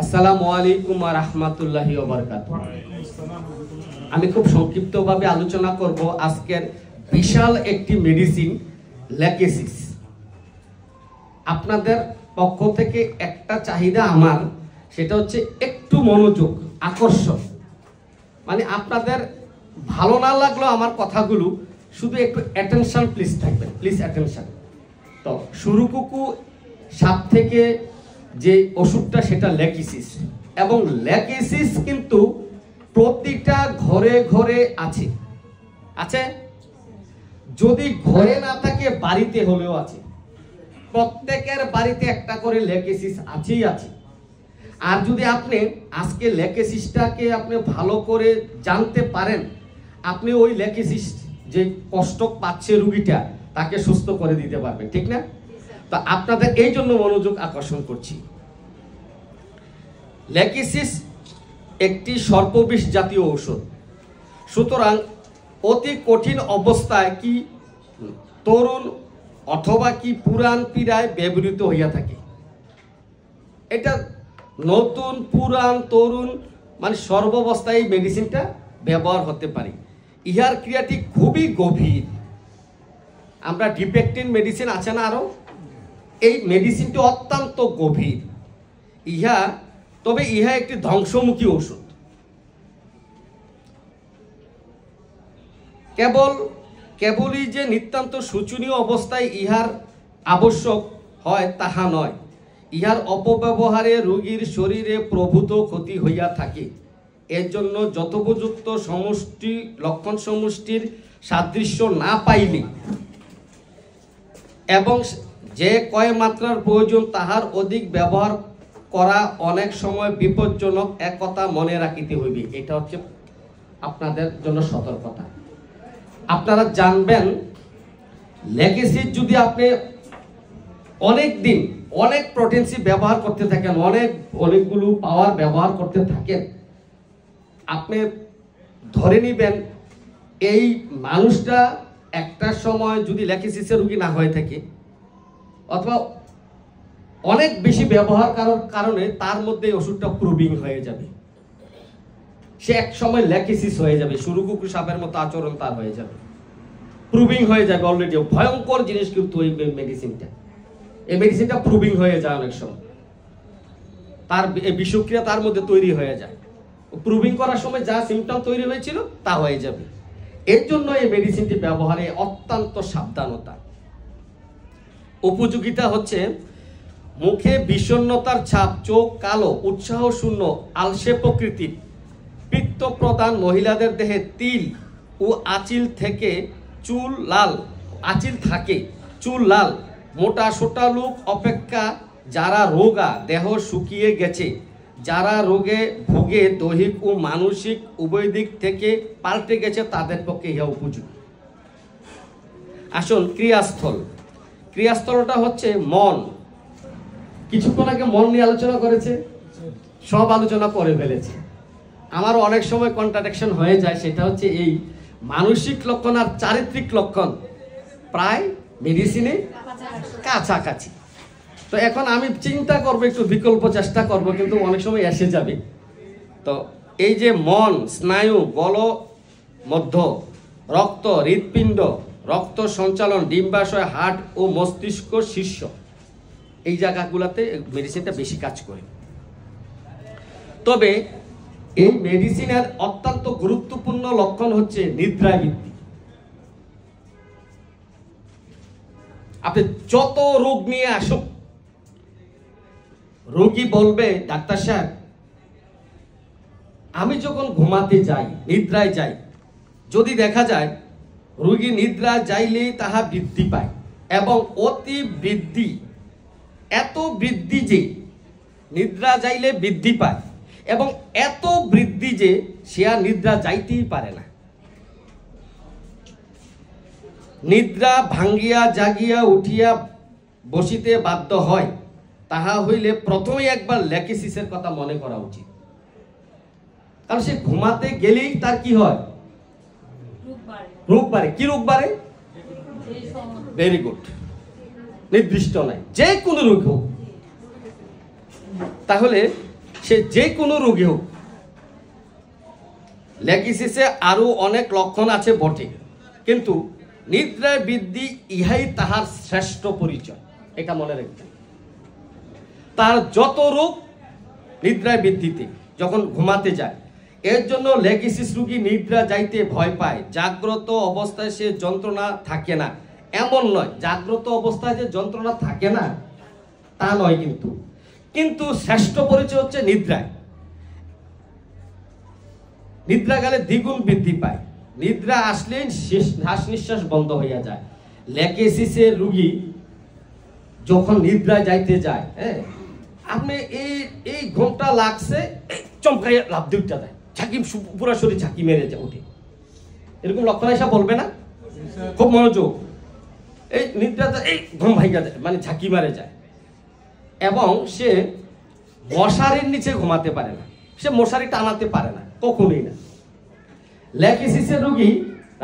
আসসালামু আলাইকুম ওয়া রাহমাতুল্লাহি ওয়া বারাকাতুহু। আমি খুব সংক্ষিপ্তভাবে আলোচনা করব আজকের বিশাল একটি মেডিসিন ল্যাকেসিস। আপনাদের পক্ষ থেকে একটা চাহিদা আমার, সেটা হচ্ছে একটু মনোযোগ, আকর্ষণ। মানে আপনাদের ভালো না লাগলেও আমার কথাগুলো শুধু একটু অ্যাটেনশন প্লিজ থাকবেন, প্লিজ অ্যাটেনশন। তো শুরুকুকু সাপ থেকে যে ওষুধটা সেটা ল্যাকেসিস, এবং ল্যাকেসিস কিন্তু প্রতিটা ঘরে ঘরে আছে। আছে, যদি ঘরে না থাকে বাড়িতে হলেও আছে। প্রত্যেকের বাড়িতে একটা করে ল্যাকেসিস আছেই আছে। আর যদি আপনি আজকে ল্যাকেসিসটাকে আপনি ভালো করে জানতে পারেন, আপনি ওই ল্যাকেসিস যে কষ্ট পাচ্ছে রুগীটা, তাকে সুস্থ করে দিতে পারবেন, ঠিক না? তো আপনাদের এই জন্য মনোযোগ আকর্ষণ করছি। ল্যাকেসিস একটি সর্পবিষ জাতীয় ঔষধ। সুতরাং অতি কঠিন অবস্থায় কি তরুণ অথবা কি পুরান পীড়ায় ব্যবহৃত হইয়া থাকে। এটা নতুন পুরান তরুণ মানে সর্বাবস্থায় এই মেডিসিনটা ব্যবহার হতে পারে। ইহার ক্রিয়াটি খুবই গভীর। আমরা ডিপেকটিন মেডিসিন আছে না আরো, এই মেডিসিনটি অত্যন্ত গভীর। তবে ইহা একটি ধ্বংসমুখী ওষুধ। কেবলই যে নিতান্ত শোচনীয় অবস্থায় ইহার আবশ্যক হয় তাহা নয়, ইহার অপব্যবহারে রোগীর শরীরে প্রভূত ক্ষতি হইয়া থাকে। এর জন্য যথোপযুক্ত সমষ্টি লক্ষণ সমষ্টির সাদৃশ্য না পাইলে এবং যে কয় মাত্রার প্রয়োজন তাহার অধিক ব্যবহার করা অনেক সময় বিপজ্জনক, এক কথা মনে রাখিতে হইবে। এটা হচ্ছে আপনাদের জন্য সতর্কতা। আপনারা জানবেন, ল্যাকেসিস যদি আপনি অনেক দিন অনেক প্রোটেন্সি ব্যবহার করতে থাকেন, অনেকগুলো পাওয়ার ব্যবহার করতে থাকেন, আপনি ধরে নিবেন এই মানুষটা একটা সময় যদি ল্যাকেসিসের রোগী না হয়ে থাকে অথবা অনেক বেশি ব্যবহার করার কারণে তার মধ্যে ওষুধটা প্রুভিং হয়ে যাবে। সে এক সময় ল্যাকেসিস হয়ে যাবে, শুরুকুকু সাপের মতো আচরণ তার হয়ে যাবে, প্রুভিং হয়ে যাবে। অলরেডি ভয়ঙ্কর জিনিস কিন্তু এই মেডিসিনটা প্রুভিং হয়ে যায়। অনেক সময় তার বিষক্রিয়া তার মধ্যে তৈরি হয়ে যায়। প্রুভিং করার সময় যা সিমটম তৈরি হয়েছিল তা হয়ে যাবে। এর জন্য এই মেডিসিনটি ব্যবহারে অত্যন্ত সাবধানতা। উপযোগিতা হচ্ছে মুখে বিষণ্ণতার ছাপ, চোখ কালো, উৎসাহ শূন্য, আলসে প্রকৃতির, পিত্ত প্রদান মহিলাদের দেহে তিল ও আঁচিল থাকে চুল লাল, মোটা সোটা লোক অপেক্ষা যারা রোগা, দেহ শুকিয়ে গেছে, যারা রোগে ভোগে, দৈহিক ও মানসিক উভয় দিক থেকে পাল্টে গেছে, তাদের পক্ষে ইহা উপযোগী। আসুন, ক্রিয়াস্থলটা হচ্ছে মন। কিছুক্ষণ আগে মন নিয়ে আলোচনা করেছে, সব আলোচনা করে ফেলেছে। আমারও অনেক সময় কন্ট্রাডিকশন হয়ে যায়। সেটা হচ্ছে এই মানসিক লক্ষণ আর চারিত্রিক লক্ষণ প্রায় মেডিসিনে কাছাকাছি। তো এখন আমি চিন্তা করবো, একটু বিকল্প চেষ্টা করব, কিন্তু অনেক সময় এসে যাবে। তো এই যে মন, স্নায়ু, গলমধ্য, রক্ত, হৃৎপিণ্ড, রক্ত সঞ্চালন, ডিম্বাশয়, হার্ট ও মস্তিষ্ক শীর্ষ, এই জায়গাগুলোতে মেডিসিনটা বেশি কাজ করে। তবে এই মেডিসিনের অত্যন্ত গুরুত্বপূর্ণ লক্ষণ হচ্ছে নিদ্রায় বৃদ্ধি। আপনি যত রোগ নিয়ে আসুন, রোগী বলবে, ডাক্তার সাহেব আমি যখন ঘুমাতে যাই, নিদ্রায় যাই, যদি দেখা যায় রোগী নিদ্রা যাইলেই তাহা বৃদ্ধি পায়, এবং অতি বৃদ্ধি, এত বৃদ্ধি যে নিদ্রা যাইলে বৃদ্ধি পায়, এবং এত বৃদ্ধি যে সে আর নিদ্রা যাইতেই পারে না। নিদ্রা ভাঙ্গিয়া জাগিয়া উঠিয়া বসিতে বাধ্য হয়, তাহা হইলে প্রথমে একবার ল্যাকেসিসের কথা মনে করা উচিত। কারণ সে ঘুমাতে গেলেই তার কি হয়? রোগ বাড়ে। কি রোগ বাড়ে? ভেরি গুড, নির্দিষ্ট নাই, যে কোনো রোগ হোক। তাহলে সে যে কোনো রোগী হোক, লেকিসিসে আরো অনেক লক্ষণ আছে বটে, কিন্তু নিদ্রায় বৃদ্ধি ইহাই তাহার শ্রেষ্ঠ পরিচয়। এটা মনে রাখবেন। তার যত রোগ নিদ্রায় বৃদ্ধিতে যখন ঘুমাতে যায়, এর জন্য লেকিসিস রোগী নিদ্রা যাইতে ভয় পায়। জাগ্রত অবস্থায় সে যন্ত্রণা থাকে না, এমন নয়। জাগ্রত অবস্থায় যে যন্ত্রণা থাকে না তা নয়, কিন্তু শ্রেষ্ঠ পরিচয় হচ্ছে নিদ্রায়। নিদ্রা গেলে দ্বিগুণ বৃদ্ধি পায়। নিদ্রা আসলে শ্বাস নিঃশ্বাস বন্ধ হইয়া যায়। লেকেসিসের রোগী যখন নিদ্রা যাইতে যায়, হ্যাঁ, আপনি এই ঘুমটা লাগছে, চমকাইয়া লাভ দুইটা দেয়, ঝাঁকি পুরো শরীর ঝাঁকি মেরে যায় ওঠে, এরকম লক্ষণ এসে বলবে না? খুব মনোযোগ। এই নিদ্রাতে এই ঘুম ভাইগা যায়, মানে ঝাঁকি মারে যায়। এবং সে মশারির নিচে ঘুমাতে পারে না, সে মশারি টানাতে পারে না, কখনোই না। লেকিসিসের রোগী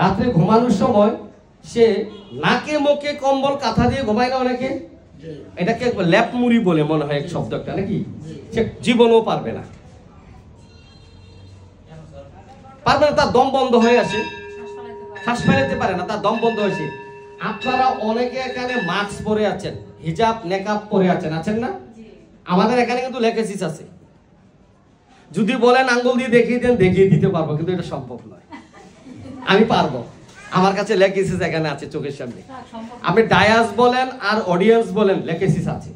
রাত্রে ঘুমানোর সময় সে নাকে মুখে কম্বল কাঁথা দিয়ে ঘুমায় না অনেকে, এটাকে ল্যাপ মুড়ি বলে মনে হয় এক শব্দ একটা, নাকি? সে জীবনও পারবে না, তার দম বন্ধ হয়ে আসে, শ্বাস ফেলাতে পারে না, তার দম বন্ধ হয়েছে। আপনারা অনেকে এখানে মাস্ক পরে আছেন, হিজাব নেকাব পরে আছেন না? আমাদের এখানে কিন্তু লেকেসিস আছে। যদি বলেন আঙ্গুল দিয়ে দেখিয়ে দিতে পারবো, কিন্তু এটা সম্ভব নয়। আমি পারবো, আমার কাছে লেকেসিস এখানে আছে চোখের সামনে। আপনি ডায়াস বলেন আর অডিয়েন্স বলেন, লেকেসিস আছে,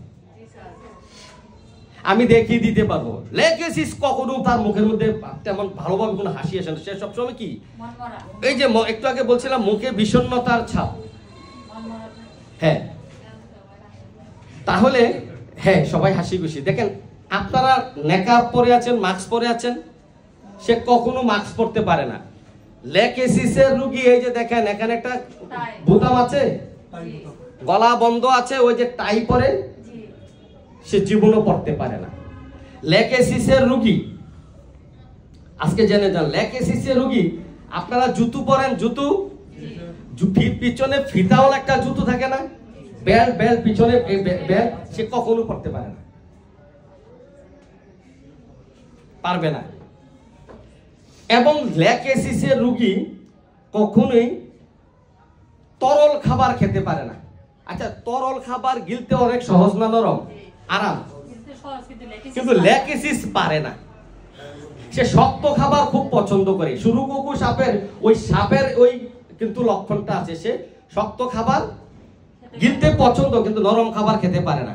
আমি দেখিয়ে দিতে পারবো। লেকেসিস কখনো তার মুখের মধ্যে তেমন ভালোভাবে কোনো হাসি আসে না, সে সবসময় কি, এই যে একটু আগে বলছিলাম মুখে বিষণ্ণতার ছাপ। হ্যাঁ, তাহলে হ্যাঁ, সবাই হাসি খুশি। দেখেন, আপনারা নেকাব পরে আছেন, মাস্ক পরে আছেন, সে কখনো মাস্ক পরতে পারে না। লেকেসিসের রোগী এই যে দেখেন, এখানে একটা বোতাম আছে, গলা বন্ধ আছে, ওই যে টাই পরে, সে জীবনও পড়তে পারে না। লেকেসিসের রোগী আজকে জেনে যান, লেকেসিসের রোগী আপনারা জুতো পরেন, জুতো পিছনে ফিতাওয়ালা একটা জুতো থাকে না, বেল্ট পিছনে বেল্ট, সে কখনো পড়তে পারে না, পারবে না। এবং লেকেসিসের রোগী কখনোই তরল খাবার খেতে পারে না। আচ্ছা, তরল খাবার গিলতে অনেক সহজ না নরম, আরাম, কিন্তু লেকেসিস পারে না। সে শক্ত খাবার খুব পছন্দ করে। সুরুকুকু সাপের ওই কিন্তু লক্ষণটা আছে, সে শক্ত খাবার গিলতে পছন্দ, কিন্তু নরম খাবার খেতে পারে না।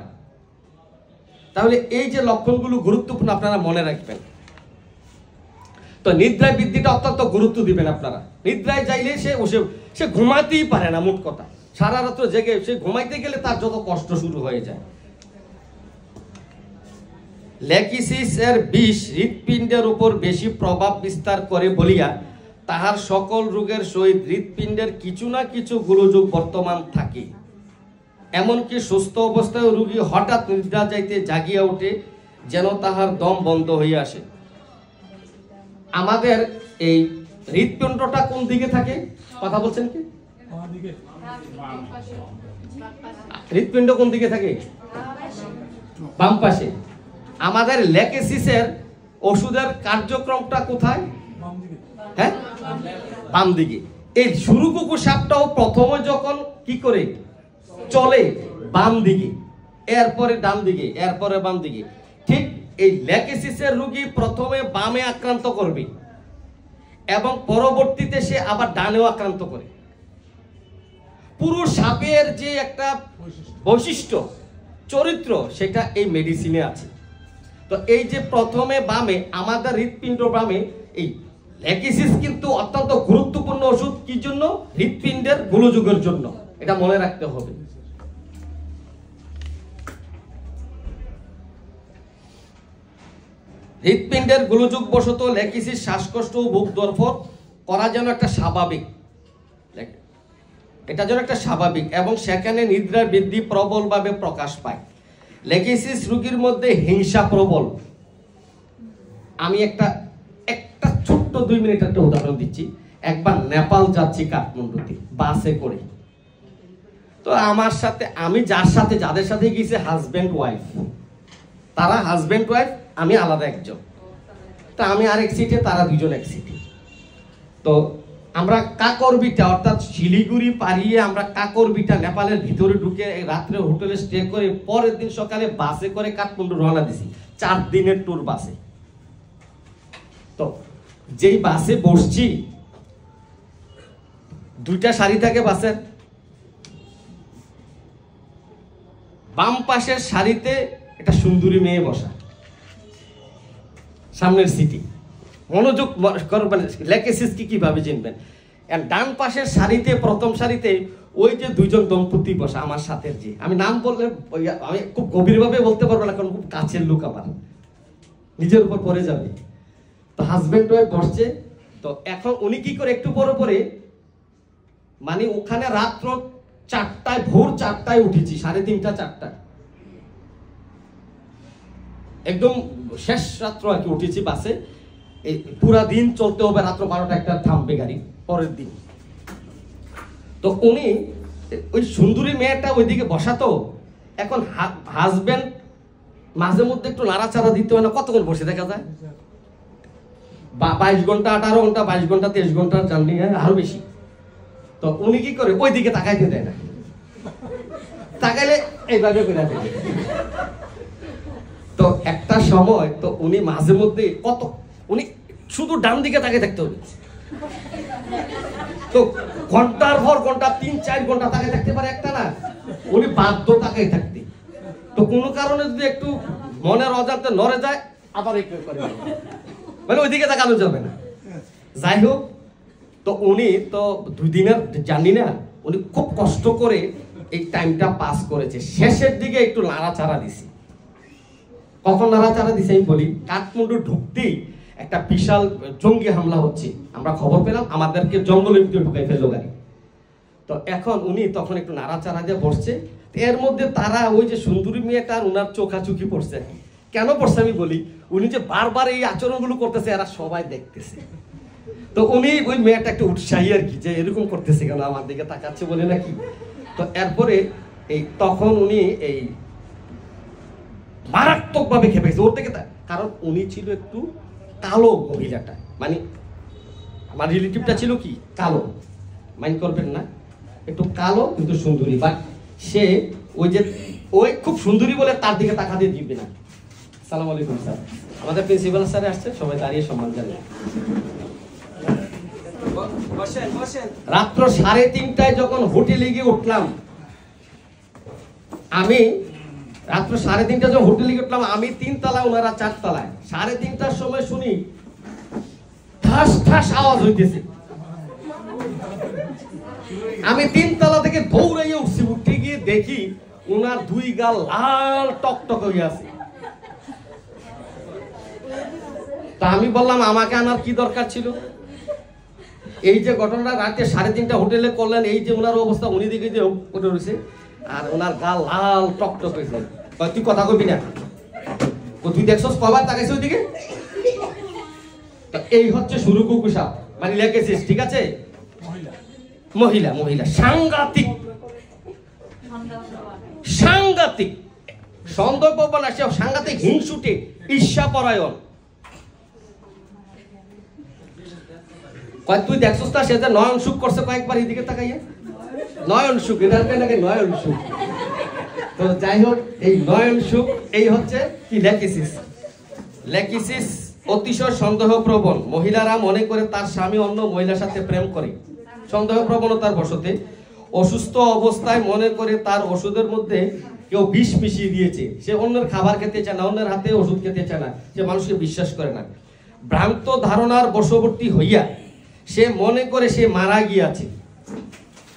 তাহলে এই যে লক্ষণগুলো গুরুত্বপূর্ণ, আপনারা মনে রাখবেন। তো নিদ্রায় বৃদ্ধিটা অত্যন্ত গুরুত্ব দিবেন আপনারা। নিদ্রায় যাইলে সে ঘুমাতেই পারে না, মোট কথা সারা রাত্র জেগে সে ঘুমাইতে গেলে তার যত কষ্ট শুরু হয়ে যায়। লেকিসিস এর বিষ হৃৎপিণ্ডের উপর বেশি প্রভাব বিস্তার করে বলিয়া তাহার সকল রোগের সহিত হৃৎপিণ্ডের কিছু না কিছু গোলযোগ বর্তমান থাকে। এমনকি সুস্থ অবস্থায় রোগী হঠাৎ নিদ্রা যাইতে জাগিয়া ওঠে, যেন তাহার দম বন্ধ হইয়া আসে। আমাদের এই হৃৎপিণ্ডটা কোন দিকে থাকে? কথা বলছেন কি? হৃৎপিণ্ড কোন দিকে থাকে? বাম পাশে। আমাদের লেকেসিসের ওষুধের কার্যক্রমটা কোথায়? হ্যাঁ, বাম দিকে। এই সুরুকুকু সাপটাও প্রথমে যখন কি করে চলে, বাম দিকে, এরপরে ডান দিকে, এরপরে বাম দিকে। ঠিক এই লেকেসিসের রোগী প্রথমে বামে আক্রান্ত করবে এবং পরবর্তীতে সে আবার ডানেও আক্রান্ত করে। পুরো সাপের যে একটা বৈশিষ্ট্য, চরিত্র, সেটা এই মেডিসিনে আছে। তো এই যে প্রথমে বামে, আমাদের হৃৎপিণ্ড বামে, এই লেকেসিস কিন্তু অত্যন্ত গুরুত্বপূর্ণ ওষুধ। কি জন্য? হৃৎপিণ্ডের গোলযোগের জন্য। এটা মনে রাখতে হবে। হৃৎপিণ্ডের গোলযোগ বশত লেকেসিস শ্বাসকষ্ট ও বুক ধড়ফড় করা যেন একটা স্বাভাবিক, এটা যেন একটা স্বাভাবিক, এবং সেখানে নিদ্রার বৃদ্ধি প্রবলভাবে প্রকাশ পায়। লেকেসিস রোগীর মধ্যে হিংসা প্রবল। আমি একটা ছোট্ট 2 মিনিট একটা উদাহরণ দিচ্ছি। একবার নেপাল যাচ্ছি কাঠমান্ডুতে বাসে করে। তো আমি যাদের সাথে গেছি হাজব্যান্ড ওয়াইফ, তারা হাজব্যান্ড ওয়াইফ আমি আলাদা একজন। তা আমি আরেক সিটে, তারা দুজন এক সিটে। তো আমরা কাকরবিটা অর্থাৎ শিলিগুড়ি পাড়িয়ে আমরা কাকরবিটা নেপালের ভিতরে ঢুকে রাত্রে হোটেলে স্টে করে পরের দিন সকালে বাসে করে কাঠমান্ডু রওনা দিছি, 4 দিনের ট্যুর বাসে। তো যেই বাসে বসছি, 2টা সারি থাকে বাসের, বাম পাশের সারিতে একটা সুন্দরী মেয়ে বসা, সামনের সিটি। মনোযোগ করবেন, লেকেসিস কিভাবে চিনবেন। ডান পাশের সারিতে, প্রথম সারিতে ওই যে 2জন দম্পতি বসা আমার সাথে। যে আমি নাম বললে আমি খুব গভীরভাবে বলতে পারবো না, কারণ খুব কাছের লোক, আমার নিজের উপর পড়ে যাবে। তো হাজবেন্ড ওয়াইফ বসছে। তো এখন উনি কি করে, একটু পরে পরে, মানে ওখানে রাত্র 4টায়, ভোর 4টায় উঠেছি, 3:30 4টা, একদম শেষ রাত্র আর কি উঠেছি বাসে। এই পুরা দিন চলতে হবে, রাত্র 12টা 1টা থামবে গাড়ি পরের দিন। তো উনি ওই সুন্দরী মেয়েটা ওইদিকে বসাতো। এখন হাজবেন্ড মাঝে মধ্যে একটু নাড়াচাড়া দিতে হয় না, কতক্ষণ বসে দেখা যায়, 22 ঘন্টা 18 ঘন্টা 22 ঘন্টা 23 ঘন্টার জার্নি, আরো বেশি। তো উনি কি করে, ওই দিকে তাকাইতে দেয় না, তাকাইলে এইভাবে করে দেয়। তো একটা সময় তো উনি মাঝে মধ্যে উনি শুধু ডান দিকে তাকিয়ে থাকতে হবে। তো ঘন্টার পর ঘন্টা, 3-4 ঘন্টা তাকিয়ে থাকতে পারে একটা না, উনি বাধ্য তাকিয়ে থাকতে। তো কোনো কারণে যদি একটু মনের অজান্তে নড়ে যায়, আবার একটু করে, মানে ওইদিকে তাকানো যাবে না। যাই হোক, তো উনি তো 2 দিনের জানি না, উনি খুব কষ্ট করে এই টাইমটা পাস করেছে। শেষের দিকে একটু নাড়াচাড়া দিছি। কখন নাড়াচাড়া দিছে আমি বলি, কাঠমান্ডু ঢুকতেই একটা বিশাল জঙ্গি হামলা হচ্ছে, আমরা খবর পেলাম, আমাদেরকে জঙ্গলের ভিতরে ঢুকাই ফেললো গাড়ি। তো এখন উনি তখন একটু নাড়াচাড়া দিয়ে বসছে। এর মধ্যে তারা ওই যে সুন্দরী মেয়েটার ওনার চোখাচুকি পড়ছে। কেন পড়ছে আমি বলি, উনি যে বারবার এই আচরণগুলো করতেছে, এরা সবাই দেখতেছে। তো উনি ওই মেয়েটা একটু উৎসাহী আর কি, যে এরকম করতেছে কেন, আমার দিকে তাকাচ্ছে বলে নাকি। তো এরপরে তখন উনি এই মারাত্মক ভাবে খেপেছে ওর থেকে, কারণ উনি ছিল একটু কালো মহিলাটা, মানে আমার রিলেটিভটা ছিল কি কালো, মাইন্ড করবেন না, একটু কালো কিন্তু সুন্দরী। বাট সে ওই খুব সুন্দরী বলে তার দিকে তাকা দিয়ে দিবে না। আসসালামু আলাইকুম স্যার, আমাদের প্রিন্সিপাল স্যার আসছে, সবাই দাঁড়িয়ে সম্মান জানাই। রাত্র 3:30টায় যখন হোটেলে গিয়ে উঠলাম, আমি রাত্র 3:30টায় যখন হোটেলে গিয়ে উঠলাম, আমি 3 তলায়, ওনারা 4 তলায়। 3:30টার সময় শুনি ঠাস ঠাস আওয়াজ হইতেছে। আমি 3 তলা থেকে দৌড়াইয়ে উঠছি, উঠে গিয়ে দেখি ওনার 2 গাল লাল টকটক হয়ে আছে। তা আমি বললাম, আমাকে আনার কি দরকার ছিল? এই যে ঘটনাটা রাতে 3:30টা হোটেলে করলেন, এই যে ওনার অবস্থা, উনি দিকে যে উঠে রয়েছে আর ওনার গাল লাল টকটক হয়েছে। তুই কথা কবি না, তুই দেখছস কবার তাকাইছে ওইদিকে? এই হচ্ছে শুরু কুকুসাপ, মানে লেগেছিস, ঠিক আছে? মহিলা মহিলা সাংঘাতিক সাংঘাতিক সন্দেহ পাবো না, সে সাংঘাতিক হিংসুটে, ঈর্ষাপরায়ণ। তুই দেখছস না সে যে নয়ন সুখ করছে কয়েকবার এইদিকে তাকাইয়া, নয়ন সুখ, এটার নাকি নয়ন সুখ। তো যাই হোক, এই নয়ন সুখ এই হচ্ছে কি লেকিসিস। লেকিসিস অতিশয় সন্দেহপ্রবণ। মহিলারা মনে করে তার স্বামী অন্য মহিলার সাথে প্রেম করে, সন্দেহপ্রবণতার বশতে অসুস্থ অবস্থায় মনে করে তার ওষুধের মধ্যে কেউ বিষ মিশিয়ে দিয়েছে। সে অন্যের খাবার খেতে চায় না, অন্যের হাতে ওষুধ খেতে চায় না, সে মানুষকে বিশ্বাস করে না। ভ্রান্ত ধারণার বশবর্তী হইয়া সে মনে করে সে মারা গিয়াছে।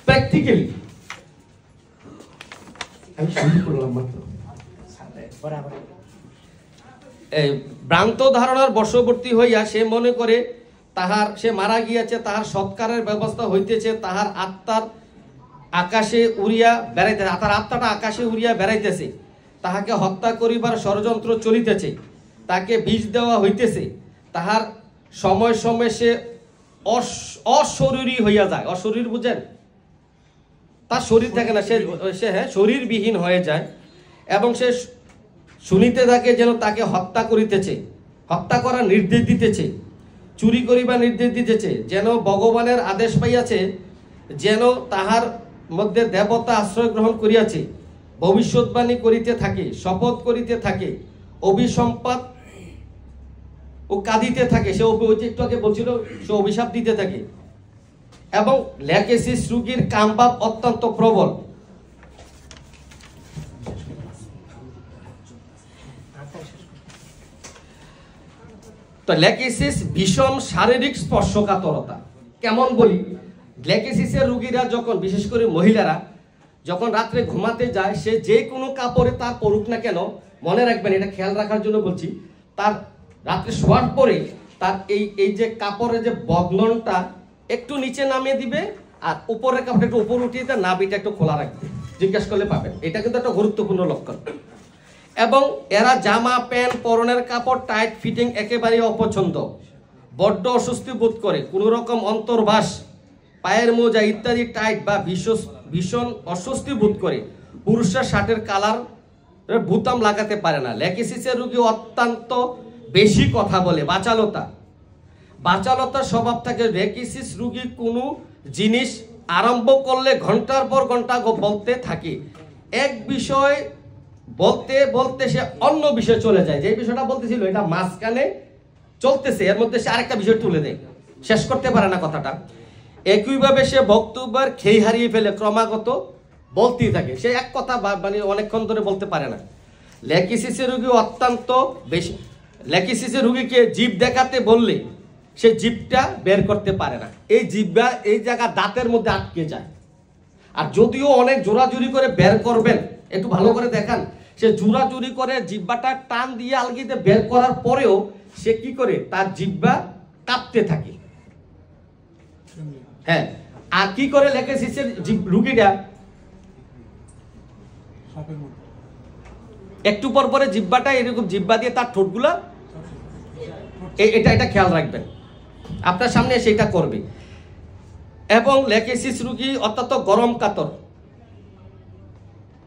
প্র্যাকটিক্যালি আমি শুরু করলাম মাত্র। ভ্রান্ত ধারণার বশবর্তী হইয়া সে মনে করে সে মারা গিয়াছে, তাহার সৎকারের ব্যবস্থা হইতেছে, তাহার আত্মার আকাশে উড়িয়া বেড়াইতেছে, তার আত্মাটা আকাশে উড়িয়া বেড়াইতেছে, তাহাকে হত্যা করিবার ষড়যন্ত্র চলিতেছে, তাকে বিষ দেওয়া হইতেছে, তাহার সময় সময় সে অশরীরী হইয়া যায়। অশরীর বুঝেন? তার শরীর থাকে না, সে শরীরবিহীন হয়ে যায় এবং সে শুনিতে থাকে যেন তাকে হত্যা করিতেছে, হত্যা করার নির্দেশ দিতেছে, চুরি করিবার নির্দেশ দিতেছে, যেন ভগবানের আদেশ পাইয়াছে, যেন তাহার মধ্যে দেবতা আশ্রয় গ্রহণ করিয়াছে, ভবিষ্যৎবাণী করিতে থাকে, শপথ করিতে থাকে, অভিসম্পাত ও কাঁদিতে থাকে। সে একটু আগে বলছিল, সে অভিশাপ দিতে থাকে। এবং ল্যাকেসিস রোগীর কামভাব অত্যন্ত প্রবল। তো ল্যাকেসিস ভীষণ শারীরিক স্পর্শকাতরতা। কেমন বলি, ল্যাকেসিসের রোগীরা যখন, বিশেষ করে মহিলারা যখন রাত্রে ঘুমাতে যায়, সে যে কোনো কাপড়ে তার পরুক না কেন, মনে রাখবেন, এটা খেয়াল রাখার জন্য বলছি, তার রাত্রে শোয়ার পরে তার এই যে কাপড়ের যে বদলনটা একটু নিচে নামিয়ে দিবে, আর উপরের কাপড়টা একটু উপর উঠিয়ে দেয়, নাভিটা একটু খোলা রাখবে। জিজ্ঞাসা করলে পাবেন, এটা কিন্তু একটা গুরুত্বপূর্ণ লক্ষণ। এবং এরা জামা প্যান্ট, পরনের কাপড় টাইট ফিটিং একেবারেই অপছন্দ, বড্ড অস্বস্তি বোধ করে। কোনো রকম অন্তর্বাস, পায়ের মোজা ইত্যাদি টাইট বা ভীষণ অস্বস্তি বোধ করে। পুরুষরা শার্টের কালার বুতাম লাগাতে পারে না। ল্যাকেসিসের রোগী অত্যন্ত বেশি কথা বলে, বাচালতার স্বভাব থাকে। ল্যাকেসিস রোগী কোনো জিনিস আরম্ভ করলে ঘন্টার পর ঘন্টা বলতে থাকে। এক বিষয় বলতে বলতে সে অন্য বিষয়ে চলে যায়। যে বিষয়টা বলতেছিল এটা মাঝখানে চলতেছে, এর মধ্যে সে আরেকটা বিষয় তুলে দেয়, শেষ করতে পারে না কথাটা। একইভাবে সে বক্তব্যের খেই হারিয়ে ফেলে, ক্রমাগত বলতেই থাকে। সে এক কথা মানে অনেকক্ষণ ধরে বলতে পারে না। ল্যাকেসিসের রোগী অত্যন্ত বেশি। ল্যাকেসিসের রোগীকে জিভ দেখাতে বললে সে জিভটা বের করতে পারে না। এই জিভটা এই জায়গা দাঁতের মধ্যে আটকে যায়। আর যদিও অনেক জোরাজুরি করে বের করবেন, একটু ভালো করে দেখান, সে জোরাজুরি করে জিহ্বাটা টান দিয়ে আলগিতে বের করার পরেও সে কি করে, তার জিহ্বা কাঁপতে থাকে। হ্যাঁ, আর কি করে ল্যাকেসিসের রোগীটা একটু পর পরে জিহ্বাটা এরকম জিহ্বা দিয়ে তার ঠোঁটগুলা এটা খেয়াল রাখবেন, আপনার সামনে সেটা করবে। এবং ল্যাকেসিস রোগী অত্যন্ত গরম কাতর।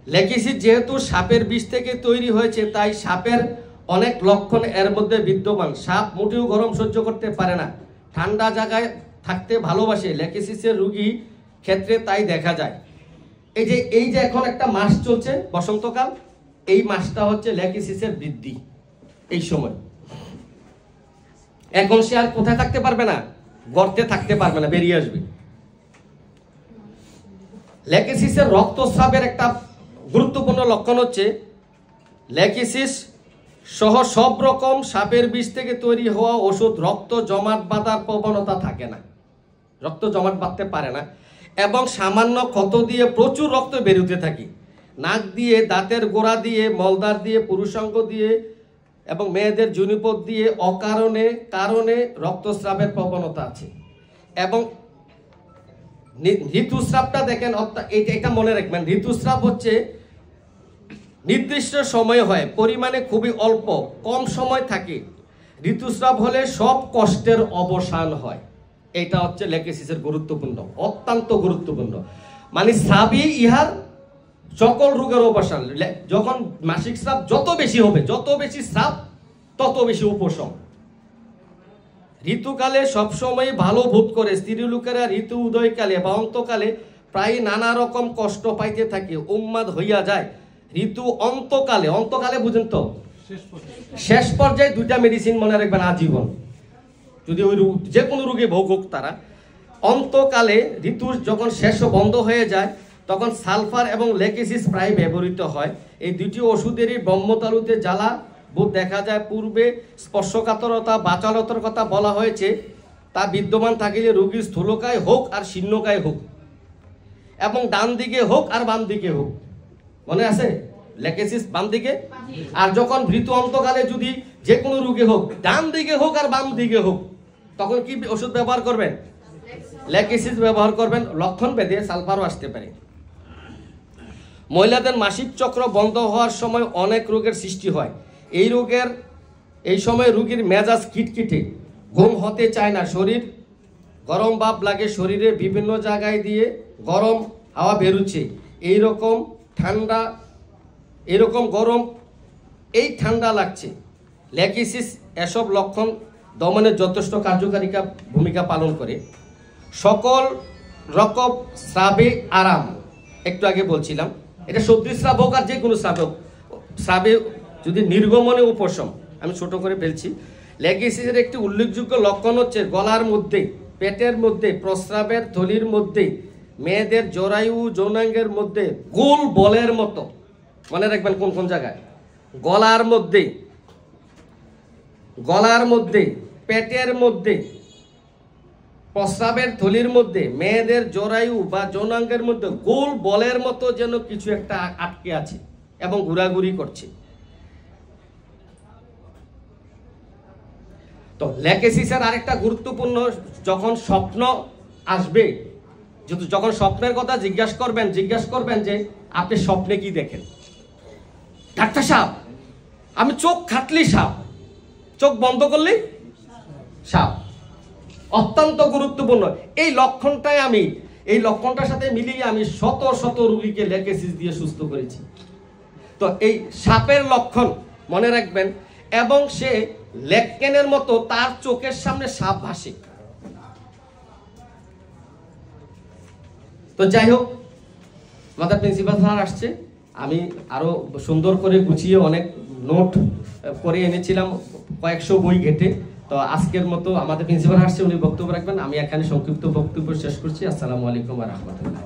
ল্যাকেসিস যেহেতু সাপের বিষ থেকে তৈরি হয়েছে, তাই সাপের অনেক লক্ষণ এর মধ্যে বিদ্যমান। সাপ মোটেও গরম সহ্য করতে পারে না, ঠান্ডা জায়গায় থাকতে ভালোবাসে। ল্যাকেসিসের রোগী ক্ষেত্রে তাই দেখা যায়। এই যে এখন একটা মাস চলছে, বসন্তকাল, এই মাসটা হচ্ছে ল্যাকেসিসের বৃদ্ধি। এই সময় এখন সে আর কোথায় থাকতে পারবে না, গর্তে থাকতে পারবে না, বেরিয়ে আসবে। ল্যাকেসিসের রক্তস্রাবের একটা গুরুত্বপূর্ণ লক্ষণ হচ্ছে ল্যাকেসিস সহ সব রকম সাপের বিষ থেকে তৈরি হওয়া ওষুধ রক্ত জমাট বাঁধার প্রবণতা থাকে না, রক্ত জমাট বাঁধতে পারে না। এবং সামান্য ক্ষত দিয়ে প্রচুর রক্ত বেরোতে থাকে। নাক দিয়ে, দাঁতের গোড়া দিয়ে, মলদার দিয়ে, পুরুষাঙ্গ দিয়ে এবং মেয়েদের জুনিপথ দিয়ে কারণে রক্তস্রাবের প্রবণতা আছে। এবং ঋতুস্রাবটা দেখেন, এটা মনে রাখবেন, ঋতুস্রাব হচ্ছে নির্দিষ্ট সময় হয়, পরিমাণে খুবই অল্প, কম সময় থাকে। ঋতুস্রাব হলে সব কষ্টের অবসান হয়। এটা হচ্ছে ল্যাকেসিসের গুরুত্বপূর্ণ, অত্যন্ত গুরুত্বপূর্ণ। মানে স্রাবই ইহার সকল রোগের অবসান। যখন মাসিক স্রাব যত বেশি হবে, যত বেশি স্রাব তত বেশি উপশম। ঋতুকালে সবসময় ভালো বোধ করে। স্ত্রী লোকেরা ঋতু উদয়কালে বা অন্তকালে প্রায় নানা রকম কষ্ট পাইতে থাকে, উন্মাদ হইয়া যায়। ঋতু অন্তকালে বুঝেন তো, শেষ পর্যায়ে দুইটা মেডিসিন মনে রাখবেন আজীবন, যদি ওই যে কোনো রোগে ভোগ হোক তারা। অন্তকালে ঋতুর যখন শেষ বন্ধ হয়ে যায়, তখন সালফার এবং ল্যাকেসিস প্রায় ব্যবহৃত হয়। এই দুটি ওষুধেরই ব্রহ্মতালুতে জ্বালা বোধ দেখা যায়। পূর্বে স্পর্শকাতরতা, বাচালতার কথা বলা হয়েছে, তা বিদ্যমান থাকিলে রোগীর স্থূলকায় হোক আর শীর্ণকায় হোক, এবং ডান দিকে হোক আর বাম দিকে হোক। মনে আছে ল্যাকেসিস বাম দিকে? আর যখন ঋতু অন্তকালে যদি যে কোনো রোগী হোক, ডান দিকে হোক আর বাম দিকে হোক, তখন কি ওষুধ ব্যবহার করবেন? ল্যাকেসিস ব্যবহার করবেন। লক্ষণ ভেদে সালফারও আসতে পারে। মহিলাদের মাসিক চক্র বন্ধ হওয়ার সময় অনেক রোগের সৃষ্টি হয়। এই সময় রোগীর মেজাজ খিটখিটে, ঘুম হতে চায় না, শরীর গরম ভাব লাগে, শরীরে বিভিন্ন জায়গায় দিয়ে গরম হাওয়া বেরোচ্ছে, এইরকম গরম এই ঠান্ডা লাগছে, লেকিসিস এসব লক্ষণ দমনের যথেষ্ট কার্যকারিতা ভূমিকা পালন করে। সকল রকম স্রাবে আরাম, একটু আগে বলছিলাম, এটা সর্দি স্রাব হোক আর যে কোনো স্রাবে যদি নির্গমনে উপশম, আমি ছোট করে ফেলছি। লেগিসিসের একটি উল্লেখযোগ্য লক্ষণ হচ্ছে গলার মধ্যে, পেটের মধ্যে, প্রস্রাবের থলির মধ্যে, মেয়েদের জরায়ু যৌনাঙ্গের মধ্যে গোল বলের মতো, মনে রাখবেন কোন কোন জায়গায়, গলার মধ্যে, পেটের মধ্যে, প্রস্রাবের থলির মধ্যে, মেয়েদের জরায়ু বা যৌনাঙ্গের মধ্যে গোল বলের মতো যেন কিছু একটা আটকে আছে এবং ঘোরাঘুরি করছে। তো লেকেসিসের আরেকটা গুরুত্বপূর্ণ, যখন স্বপ্ন আসবে, যখন স্বপ্নের কথা জিজ্ঞাসা করবেন যে আপনি স্বপ্নে কি দেখেন। ডাক্তার সাহেব, আমি চোখ খাটলি সাপ, চোখ বন্ধ করলি সাপ। অত্যন্ত গুরুত্বপূর্ণ এই লক্ষণটার সাথে মিলিয়ে আমি শত শত রোগীকে লেকেসিস দিয়ে সুস্থ করেছি। তো এই সাপের লক্ষণ মনে রাখবেন, এবং সে লেকেনের মতো তার চোখের সামনে সাপ ভাসে। তো যাই হোক, আমাদের প্রিন্সিপাল স্যার আসছে, আমি আরো সুন্দর করে গুছিয়ে অনেক নোট করে এনেছিলাম, কয়েকশো বই ঘেটে। তো আজকের মতো আমাদের প্রিন্সিপাল আসছে, উনি বক্তব্য রাখবেন। আমি এখানে সংক্ষিপ্ত বক্তব্য শেষ করছি। আসসালামু আলাইকুম ওয়া রাহমাতুল্লাহ।